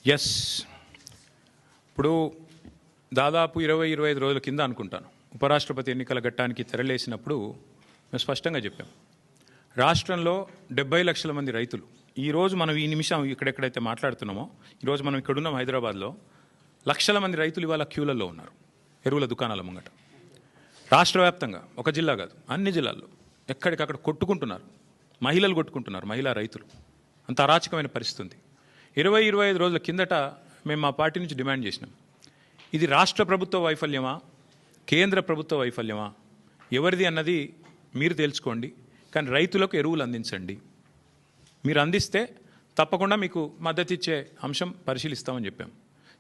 Yes, ఇప్పుడు దాదాపు 20-25 రోజుల కింద అనుకుంటాను ఉపరాష్ట్రపతి ఎన్నికల ఘట్టానికి తెరలేసినప్పుడు మేము స్పష్టంగా చెప్పాం, రాష్ట్రంలో 70 లక్షల మంది రైతులు, ఈరోజు మనం ఈ నిమిషం ఇక్కడెక్కడైతే మాట్లాడుతున్నామో, ఈరోజు మనం ఇక్కడున్నాం హైదరాబాద్లో, లక్షల మంది రైతులు ఇవాళ క్యూలలో ఉన్నారు ఎరువుల దుకాణాల ముంగట. రాష్ట్ర వ్యాప్తంగా, ఒక జిల్లా కాదు, అన్ని జిల్లాల్లో ఎక్కడికక్కడ కొట్టుకుంటున్నారు, మహిళలు కొట్టుకుంటున్నారు, మహిళా రైతులు. అంత అరాచకమైన పరిస్థితి ఉంది. 20-25 రోజుల కిందట మేము మా పార్టీ నుంచి డిమాండ్ చేసినాం, ఇది రాష్ట్ర ప్రభుత్వ వైఫల్యమా, కేంద్ర ప్రభుత్వ వైఫల్యమా, ఎవరిది అన్నది మీరు తెలుసుకోండి, కానీ రైతులకు ఎరువులు అందించండి. మీరు అందిస్తే తప్పకుండా మీకు మద్దతు ఇచ్చే అంశం పరిశీలిస్తామని చెప్పాం.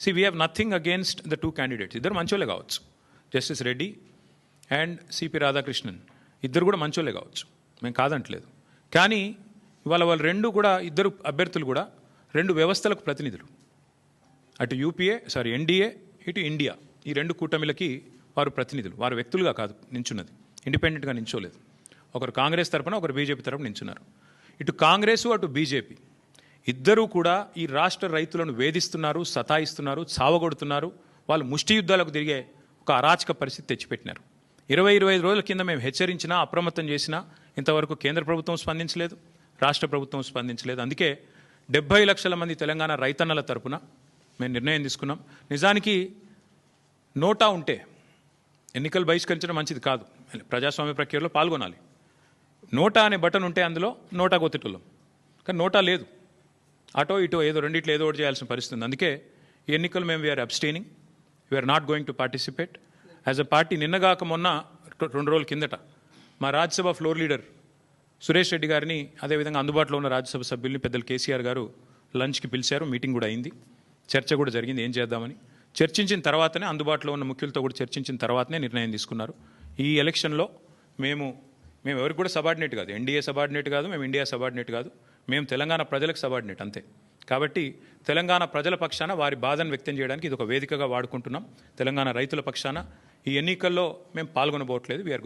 We have nothing against the 2 candidates. ఇద్దరు మంచోళ్ళే కావచ్చు, justice Reddy and CP Radhakrishnan ఇద్దరు కూడా మంచోళ్ళే కావచ్చు, మేము కాదంటలేదు. కానీ ఇవాళ వాళ్ళు ఇద్దరు అభ్యర్థులు కూడా 2 వ్యవస్థలకు ప్రతినిధులు. అటు ఎన్డీఏ, ఇటు ఇండియా, ఈ 2 కూటమిలకి వారు ప్రతినిధులు. వారు వ్యక్తులుగా కాదు నించున్నది, ఇండిపెండెంట్గా నించోలేదు. ఒకరు కాంగ్రెస్ తరపున, ఒకరు బీజేపీ తరపున నించున్నారు. ఇటు కాంగ్రెసు, అటు బీజేపీ ఇద్దరూ కూడా ఈ రాష్ట్ర రైతులను వేధిస్తున్నారు, సతాయిస్తున్నారు, చావగొడుతున్నారు. వాళ్ళు ముష్టి యుద్ధాలకు తిరిగే ఒక అరాచక పరిస్థితి తెచ్చిపెట్టినారు. 20-25 రోజుల కింద మేము హెచ్చరించినా, అప్రమత్తం చేసినా ఇంతవరకు కేంద్ర ప్రభుత్వం స్పందించలేదు, రాష్ట్ర ప్రభుత్వం స్పందించలేదు. అందుకే 70 లక్షల మంది తెలంగాణ రైతన్నల తరపున మేము నిర్ణయం తీసుకున్నాం. నిజానికి నోటా ఉంటే ఎన్నికలు బహిష్కరించడం మంచిది కాదు, ప్రజాస్వామ్య ప్రక్రియలో పాల్గొనాలి. నోటా అనే బటన్ ఉంటే అందులో నోటా కొత్తటోళ్ళం, కానీ నోటా లేదు. అటో ఇటో ఏదో రెండిట్లో ఏదో ఒకటి చేయాల్సిన పరిస్థితి ఉంది. అందుకే ఈ ఎన్నికలు మేము we're abstaining, we're not going to participate as a party. నిన్నగాక మొన్న 2 రోజుల కిందట మా రాజ్యసభ ఫ్లోర్ లీడర్ సురేష్ రెడ్డి గారిని, అదేవిధంగా అందుబాటులో ఉన్న రాజ్యసభ సభ్యుల్ని పెద్దలు కేసీఆర్ గారు లంచ్కి పిలిచారు. మీటింగ్ కూడా అయింది, చర్చ కూడా జరిగింది ఏం చేద్దామని. చర్చించిన తర్వాతనే, అందుబాటులో ఉన్న ముఖ్యులతో కూడా చర్చించిన తర్వాతనే నిర్ణయం తీసుకున్నారు. ఈ ఎలక్షన్లో మేము ఎవరికి కూడా సబార్డినేట్ కాదు, ఎన్డీఏ సబార్డినేట్ కాదు, మేము ఇండియా సబార్డినేట్ కాదు, మేము తెలంగాణ ప్రజలకు సబార్డినేట్ అంతే. కాబట్టి తెలంగాణ ప్రజల పక్షాన వారి బాధను వ్యక్తం చేయడానికి ఇది ఒక వేదికగా వాడుకుంటున్నాం. తెలంగాణ రైతుల పక్షాన ఈ ఎన్నికల్లో మేము పాల్గొనబోట్లేదు. వీఆర్